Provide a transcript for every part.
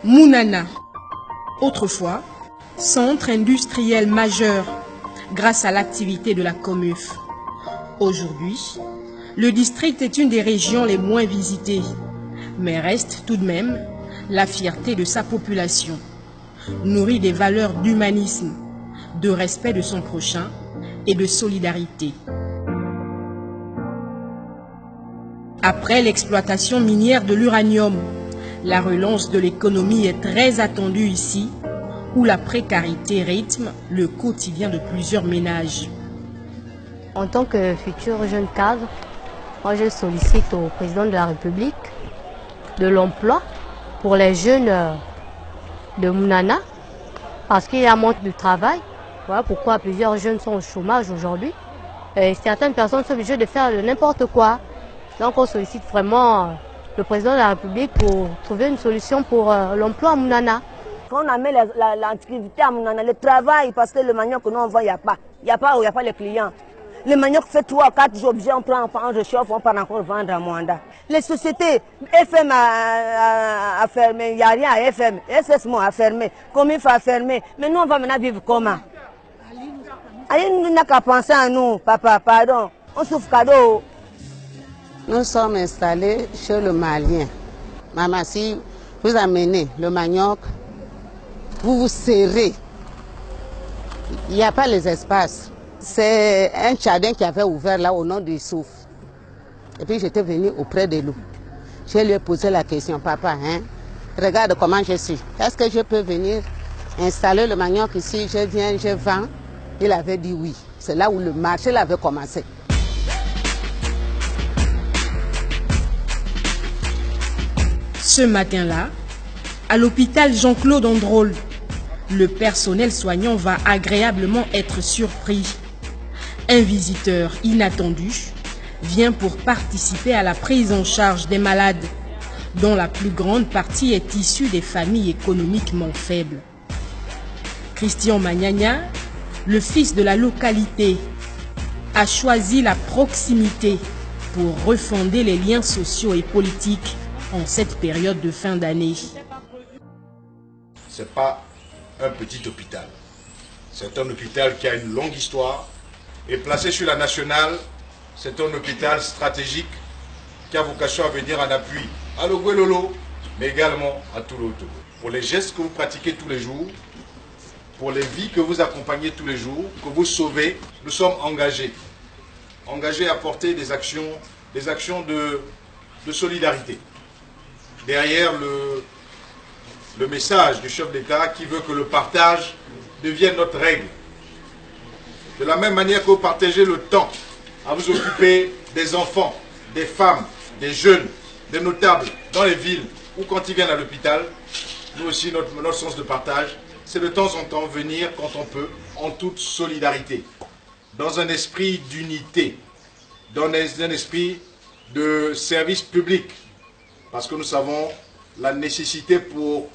Mounana, autrefois, centre industriel majeur grâce à l'activité de la Comuf. Aujourd'hui, le district est une des régions les moins visitées, mais reste tout de même la fierté de sa population, nourrie des valeurs d'humanisme, de respect de son prochain et de solidarité. Après l'exploitation minière de l'uranium, la relance de l'économie est très attendue ici, où la précarité rythme le quotidien de plusieurs ménages. En tant que futur jeune cadre, moi je sollicite au président de la République de l'emploi pour les jeunes de Mounana, parce qu'il y a un manque de travail. Voilà pourquoi plusieurs jeunes sont au chômage aujourd'hui. Et certaines personnes sont obligées de faire n'importe quoi. Donc on sollicite vraiment le président de la République pour trouver une solution pour l'emploi à Mounana. Quand on amène l'activité à Mounana, le travail, parce que le manioc que nous on vend, il n'y a pas. Il n'y a pas les clients. Le manioc fait 3 ou 4 objets, on prend, on réchauffe, on part encore vendre à Moanda. Les sociétés, FM a fermé, il n'y a rien à FM, SSMO a fermé, Comif a fermé. Mais nous on va maintenant vivre comment? Nous n'a qu'à penser à nous, papa, pardon. On souffre cadeau. Nous sommes installés chez le Malien. Maman, si vous amenez le manioc, vous vous serrez. Il n'y a pas les espaces. C'est un jardin qui avait ouvert là au nom du Souf. Et puis j'étais venue auprès de lui. Je lui ai posé la question, papa, regarde comment je suis. Est-ce que je peux venir installer le manioc ici? Je viens, je vends. Il avait dit oui. C'est là où le marché avait commencé. Ce matin-là, à l'hôpital Jean-Claude Androl, le personnel soignant va agréablement être surpris. Un visiteur inattendu vient pour participer à la prise en charge des malades, dont la plus grande partie est issue des familles économiquement faibles. Christian Magnagna, le fils de la localité, a choisi la proximité pour refonder les liens sociaux et politiques en cette période de fin d'année. Ce n'est pas un petit hôpital. C'est un hôpital qui a une longue histoire et placé sur la nationale, c'est un hôpital stratégique qui a vocation à venir en appui à Logouelolo, mais également à Touloto. Pour les gestes que vous pratiquez tous les jours, pour les vies que vous accompagnez tous les jours, que vous sauvez, nous sommes engagés à porter des actions de solidarité. Derrière le message du chef d'État qui veut que le partage devienne notre règle. De la même manière que vous partagez le temps à vous occuper des enfants, des femmes, des jeunes, des notables dans les villes ou quand ils viennent à l'hôpital, nous aussi, notre sens de partage, c'est de temps en temps venir quand on peut, en toute solidarité, dans un esprit d'unité, dans un esprit de service public, parce que nous savons la nécessité pour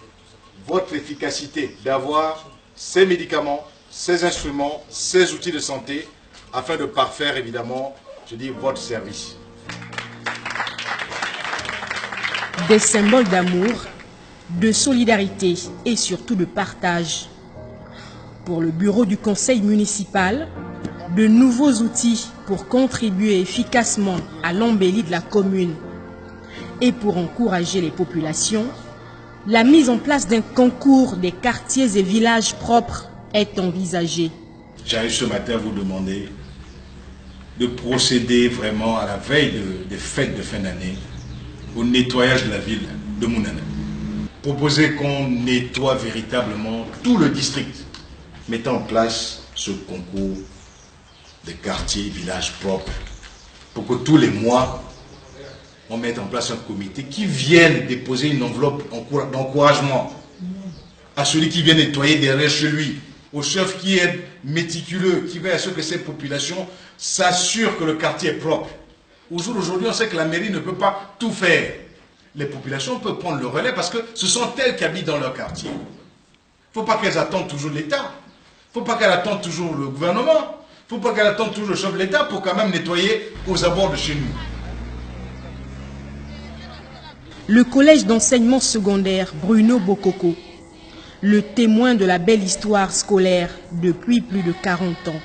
votre efficacité d'avoir ces médicaments, ces instruments, ces outils de santé, afin de parfaire évidemment, je dis, votre service. Des symboles d'amour, de solidarité et surtout de partage. Pour le bureau du conseil municipal, de nouveaux outils pour contribuer efficacement à l'embellie de la commune. Et pour encourager les populations, la mise en place d'un concours des quartiers et villages propres est envisagée. J'arrive ce matin à vous demander de procéder vraiment à la veille des fêtes de fin d'année au nettoyage de la ville de Mounana. Proposer qu'on nettoie véritablement tout le district, mettant en place ce concours des quartiers et villages propres pour que tous les mois, on met en place un comité qui vienne déposer une enveloppe d'encouragement à celui qui vient nettoyer derrière chez lui, au chef qui est méticuleux, qui veut à ce que ces populations s'assurent que le quartier est propre. Aujourd'hui, on sait que la mairie ne peut pas tout faire. Les populations peuvent prendre le relais parce que ce sont elles qui habitent dans leur quartier. Il ne faut pas qu'elles attendent toujours l'État. Il ne faut pas qu'elles attendent toujours le gouvernement. Il ne faut pas qu'elles attendent toujours le chef de l'État pour quand même nettoyer aux abords de chez nous. le collège d'enseignement secondaire Bruno Bokoko, le témoin de la belle histoire scolaire depuis plus de 40 ans.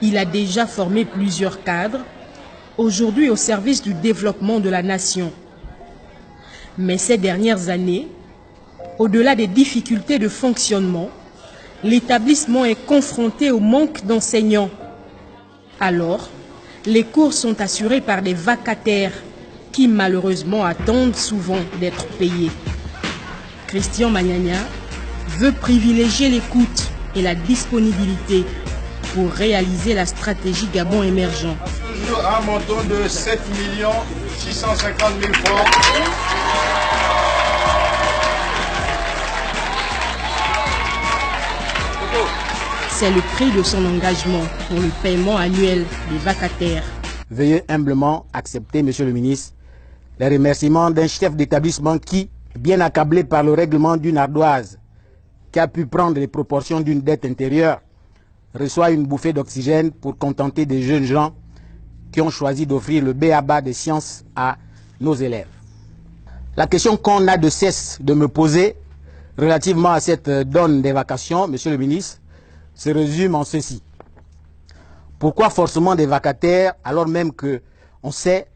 Il a déjà formé plusieurs cadres, aujourd'hui au service du développement de la nation. Mais ces dernières années, au-delà des difficultés de fonctionnement, l'établissement est confronté au manque d'enseignants. Alors, les cours sont assurés par des vacataires qui malheureusement attendent souvent d'être payés. Christian Magnagna veut privilégier l'écoute et la disponibilité pour réaliser la stratégie Gabon émergent. Toujours un montant de 7 650 000 francs. C'est le prix de son engagement pour le paiement annuel des vacataires. Veuillez humblement accepter, Monsieur le ministre, les remerciements d'un chef d'établissement qui, bien accablé par le règlement d'une ardoise, qui a pu prendre les proportions d'une dette intérieure, reçoit une bouffée d'oxygène pour contenter des jeunes gens qui ont choisi d'offrir le b.a.-ba des sciences à nos élèves. La question qu'on a de cesse de me poser relativement à cette donne des vacations, Monsieur le ministre, se résume en ceci. Pourquoi forcément des vacataires alors même qu'on sait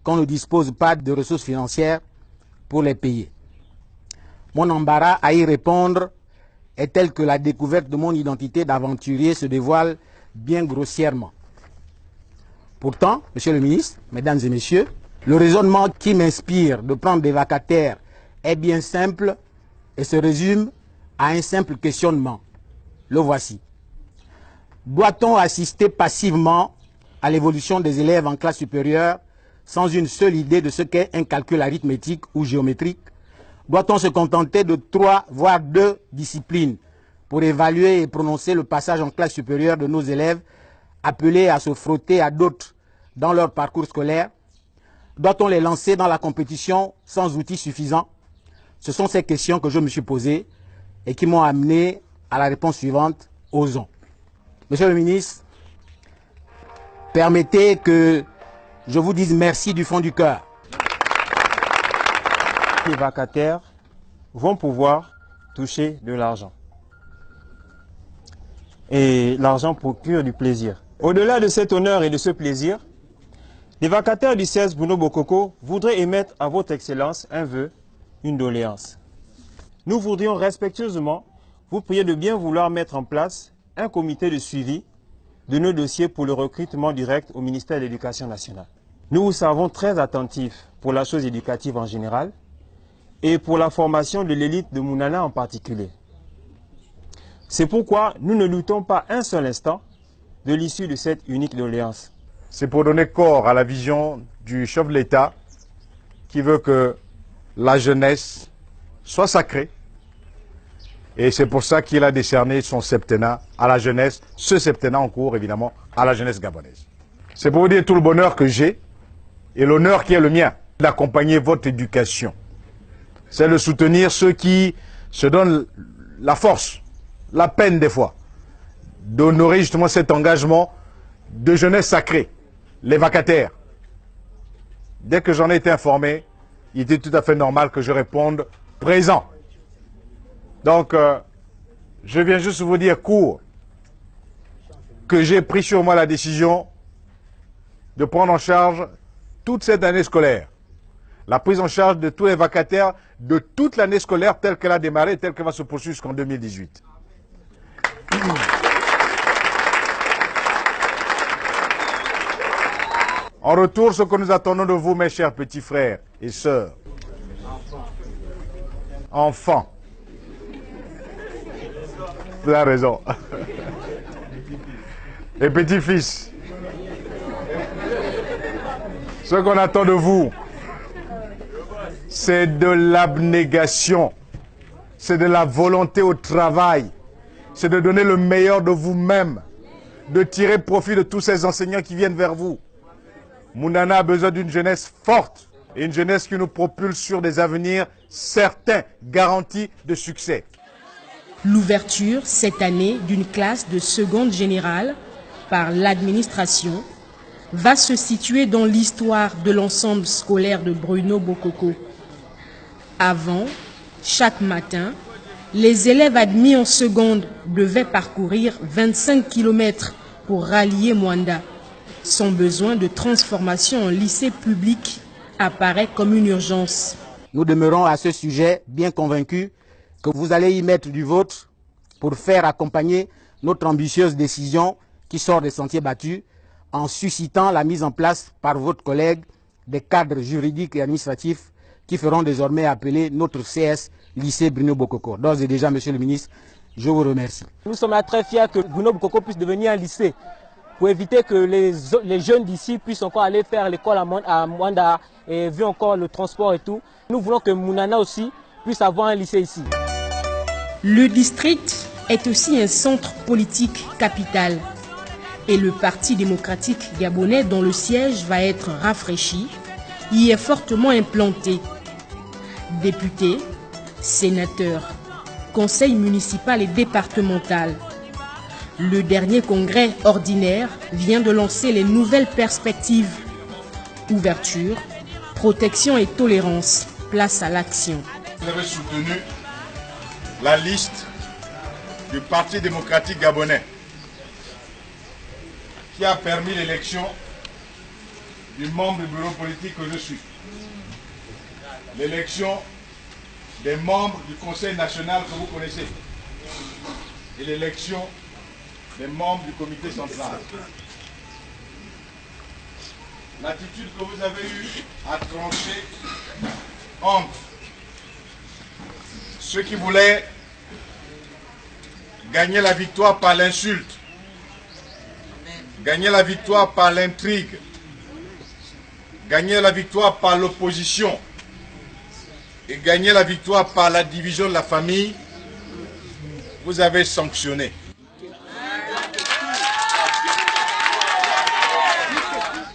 qu'on ne dispose pas de ressources financières pour les payer? Mon embarras à y répondre est tel que la découverte de mon identité d'aventurier se dévoile bien grossièrement. Pourtant, Monsieur le ministre, Mesdames et Messieurs, le raisonnement qui m'inspire de prendre des vacataires est bien simple et se résume à un simple questionnement. Le voici. Doit-on assister passivement à l'évolution des élèves en classe supérieure sans une seule idée de ce qu'est un calcul arithmétique ou géométrique? Doit-on se contenter de 3 voire 2 disciplines pour évaluer et prononcer le passage en classe supérieure de nos élèves appelés à se frotter à d'autres dans leur parcours scolaire? Doit-on les lancer dans la compétition sans outils suffisants? Ce sont ces questions que je me suis posées et qui m'ont amené à la réponse suivante: osons. Monsieur le ministre, permettez que je vous dise merci du fond du cœur. Les vacataires vont pouvoir toucher de l'argent. Et l'argent procure du plaisir. Au-delà de cet honneur et de ce plaisir, les vacataires du CES Bruno Bokoko voudraient émettre à votre Excellence un vœu, une doléance. Nous voudrions respectueusement vous prier de bien vouloir mettre en place un comité de suivi de nos dossiers pour le recrutement direct au ministère de l'Éducation nationale. Nous vous savons très attentifs pour la chose éducative en général et pour la formation de l'élite de Mounana en particulier. C'est pourquoi nous ne doutons pas un seul instant de l'issue de cette unique doléance. C'est pour donner corps à la vision du chef de l'État qui veut que la jeunesse soit sacrée. Et c'est pour ça qu'il a décerné son septennat à la jeunesse, ce septennat en cours évidemment, à la jeunesse gabonaise. C'est pour vous dire tout le bonheur que j'ai et l'honneur qui est le mien d'accompagner votre éducation. C'est de soutenir ceux qui se donnent la force, la peine des fois, d'honorer justement cet engagement de jeunesse sacrée, les vacataires. Dès que j'en ai été informé, il était tout à fait normal que je réponde présent. Donc, je viens juste vous dire court que j'ai pris sur moi la décision de prendre en charge toute cette année scolaire. La prise en charge de tous les vacataires de toute l'année scolaire telle qu'elle a démarré, telle qu'elle va se poursuivre jusqu'en 2018. En retour, ce que nous attendons de vous, mes chers petits frères et sœurs, enfants, vous avez raison, et petits-fils, ce qu'on attend de vous, c'est de l'abnégation, c'est de la volonté au travail, c'est de donner le meilleur de vous-même, de tirer profit de tous ces enseignants qui viennent vers vous. Mounana a besoin d'une jeunesse forte et une jeunesse qui nous propulse sur des avenirs certains, garantis de succès. L'ouverture cette année d'une classe de seconde générale par l'administration va se situer dans l'histoire de l'ensemble scolaire de Bruno Bokoko. Avant, chaque matin, les élèves admis en seconde devaient parcourir 25 km pour rallier Mwanda. Son besoin de transformation en lycée public apparaît comme une urgence. Nous demeurons à ce sujet bien convaincus que vous allez y mettre du vôtre pour faire accompagner notre ambitieuse décision qui sort des sentiers battus en suscitant la mise en place par votre collègue des cadres juridiques et administratifs qui feront désormais appeler notre CS lycée Bruno Bokoko. D'ores et déjà, Monsieur le ministre, je vous remercie. Nous sommes là très fiers que Bruno Bokoko puisse devenir un lycée pour éviter que les jeunes d'ici puissent encore aller faire l'école à Mwanda et vu encore le transport et tout. Nous voulons que Mounana aussi puisse avoir un lycée ici. Le district est aussi un centre politique capital et le Parti démocratique gabonais dont le siège va être rafraîchi y est fortement implanté. Députés, sénateurs, conseil municipal et départemental. Le dernier congrès ordinaire vient de lancer les nouvelles perspectives. Ouverture, protection et tolérance, place à l'action. Vous avez soutenu la liste du Parti démocratique gabonais qui a permis l'élection du membre du bureau politique que je suis. L'élection des membres du Conseil national que vous connaissez et l'élection des membres du comité central. L'attitude que vous avez eue à trancher entre ceux qui voulaient gagner la victoire par l'insulte, gagner la victoire par l'intrigue, gagner la victoire par l'opposition et gagner la victoire par la division de la famille, vous avez sanctionné.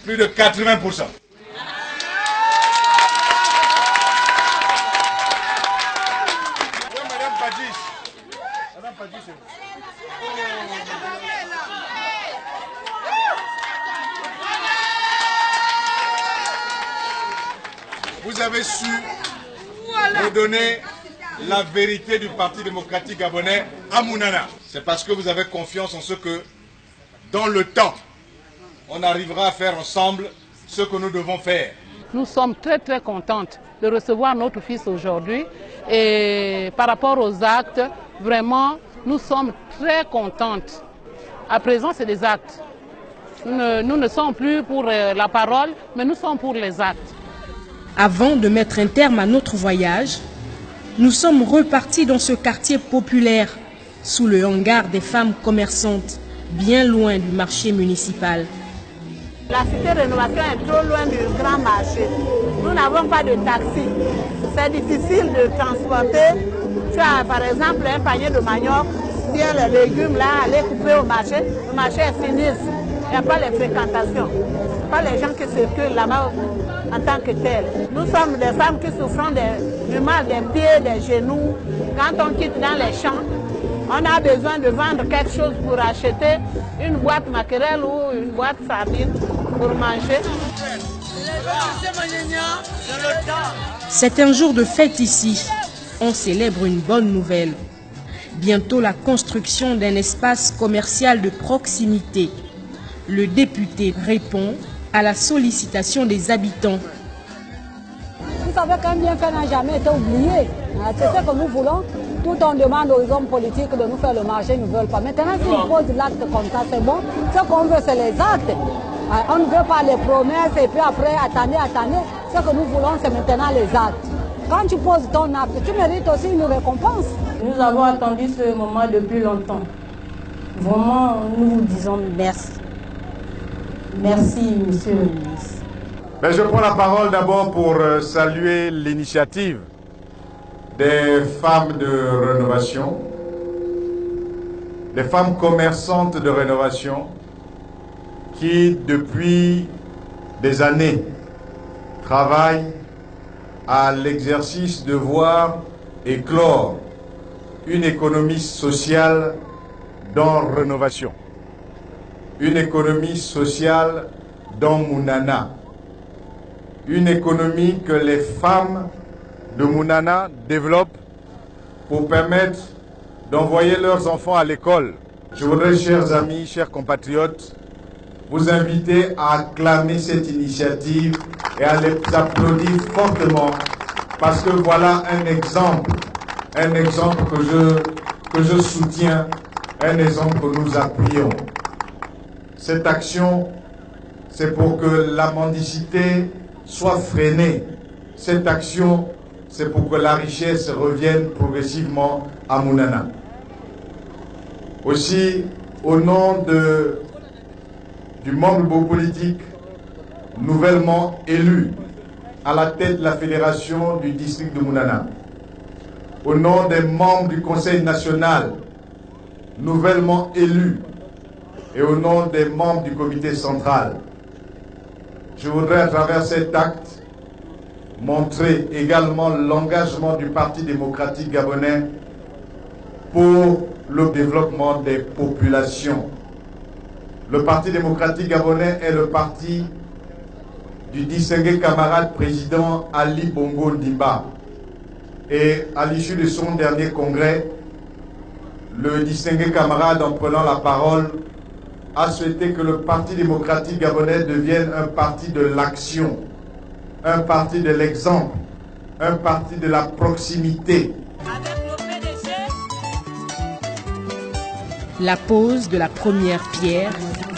Plus de 80%. Vous avez su redonner la vérité du Parti démocratique gabonais à Mounana. C'est parce que vous avez confiance en ce que, dans le temps, on arrivera à faire ensemble ce que nous devons faire. Nous sommes très contentes de recevoir notre fils aujourd'hui et par rapport aux actes, vraiment, nous sommes très contentes. À présent, c'est des actes. Nous ne sommes plus pour la parole, mais nous sommes pour les actes. Avant de mettre un terme à notre voyage, nous sommes repartis dans ce quartier populaire, sous le hangar des femmes commerçantes, bien loin du marché municipal. La cité rénovation est trop loin du grand marché. Nous n'avons pas de taxi. C'est difficile de transporter. Tu as par exemple un panier de manioc, bien les légumes là, aller couper au marché. Le marché est sinistre. Il n'y a pas les fréquentations. Pas les gens qui circulent là-bas en tant que tels. Nous sommes des femmes qui souffrent du mal des pieds, des genoux. Quand on quitte dans les champs, on a besoin de vendre quelque chose pour acheter une boîte maquerelle ou une boîte sardine pour manger. C'est un jour de fête ici. On célèbre une bonne nouvelle. Bientôt la construction d'un espace commercial de proximité. Le député répond à la sollicitation des habitants. Vous savez qu'un bienfait n'a jamais été oublié. C'est ce que nous voulons. Tout on demande aux hommes politiques de nous faire le marché, ils ne veulent pas. Maintenant, s'ils posent l'acte comme ça, c'est bon. Ce qu'on veut, c'est les actes. On ne veut pas les promesses et puis après, attendez. Ce que nous voulons, c'est maintenant les actes. Quand tu poses ton acte, tu mérites aussi une récompense. Nous avons attendu ce moment depuis longtemps. Vraiment, nous vous disons merci. Merci, monsieur le ministre. Mais je prends la parole d'abord pour saluer l'initiative des femmes de rénovation, des femmes commerçantes de rénovation qui, depuis des années, travaillent à l'exercice de voir éclore une économie sociale dans rénovation, une économie sociale dans Mounana, une économie que les femmes de Mounana développent pour permettre d'envoyer leurs enfants à l'école. Je voudrais, chers amis, chers compatriotes, vous inviter à acclamer cette initiative et à les applaudir fortement parce que voilà un exemple que je soutiens, un exemple que nous appuyons. Cette action, c'est pour que la mendicité soit freinée. Cette action, c'est pour que la richesse revienne progressivement à Mounana. Aussi, au nom du membre politique nouvellement élu à la tête de la fédération du district de Mounana, au nom des membres du Conseil national nouvellement élus et au nom des membres du comité central, je voudrais à travers cet acte montrer également l'engagement du Parti démocratique gabonais pour le développement des populations. Le Parti démocratique gabonais est le parti du distingué camarade président Ali Bongo Ndimba. Et à l'issue de son dernier congrès, le distingué camarade, en prenant la parole, a souhaité que le Parti démocratique gabonais devienne un parti de l'action, un parti de l'exemple, un parti de la proximité. La pose de la première pierre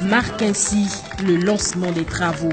marque ainsi le lancement des travaux.